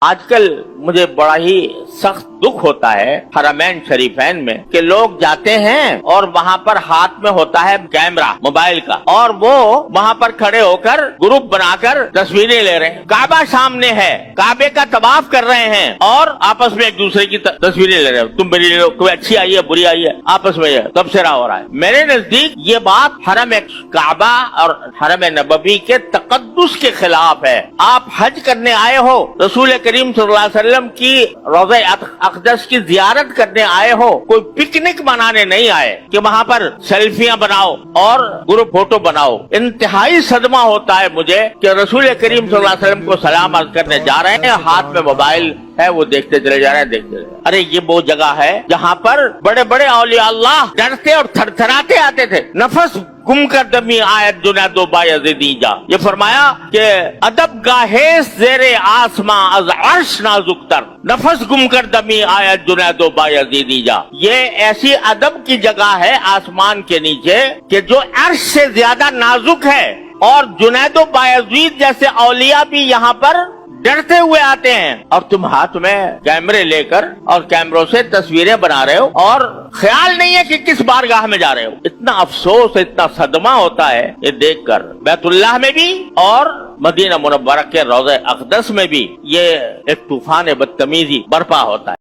आजकल मुझे बड़ा ही सख्त दुख होता है हरमैन शरीफैन में कि लोग जाते हैं और वहाँ पर हाथ में होता है कैमरा मोबाइल का और वो वहाँ पर खड़े होकर ग्रुप बनाकर तस्वीरें ले रहे हैं। काबा सामने है, काबे का तवाफ कर रहे हैं और आपस में एक दूसरे की तस्वीरें ले रहे हैं। तुम मेरी ले लो, कोई अच्छी आई है बुरी आई है, आपस में तबसरा हो रहा है। मेरे नजदीक ये बात हरम काबा और हरम नबवी के तकद्दुस के खिलाफ है। आप हज करने आए हो, रसूल करीम सल्लल्लाहु अलैहि वसल्लम की रोज़े अक़दस की जियारत करने आए हो, कोई पिकनिक मनाने नहीं आए कि वहाँ पर सेल्फियां बनाओ और ग्रुप फोटो बनाओ। इंतहाई सदमा होता है मुझे कि रसूल करीम सल्लल्लाहु अलैहि वसल्लम को सलाम अर्ज करने जा रहे हैं, हाथ में मोबाइल है, वो देखते चले जा रहे हैं, देखते चले। अरे ये वो जगह है जहाँ पर बड़े बड़े औलिया अल्लाह डरते और थरथराते आते थे। नफस गुम कर दमी आयत दुनिया दो बायज़ीदी जा, ये फरमाया कि अदब गाहे ज़ेरे आसमां अज़ अर्श नाजुक तर, नफस गुम कर दमी आयत दुनिया दो बायज़ीदी जा। ये ऐसी अदब की जगह है आसमान के नीचे कि जो अर्श से ज्यादा नाजुक है और जुनैदो बायज़ीद जैसे औलिया भी यहाँ पर डरते हुए आते हैं और तुम हाथ में कैमरे लेकर और कैमरों से तस्वीरें बना रहे हो और ख्याल नहीं है कि किस बारगाह में जा रहे हो। इतना अफसोस, इतना सदमा होता है ये देखकर। बैतुल्लाह में भी और मदीना मुनव्वरा के रोज़े अक़दस में भी ये एक तूफान बदतमीजी बर्पा होता है।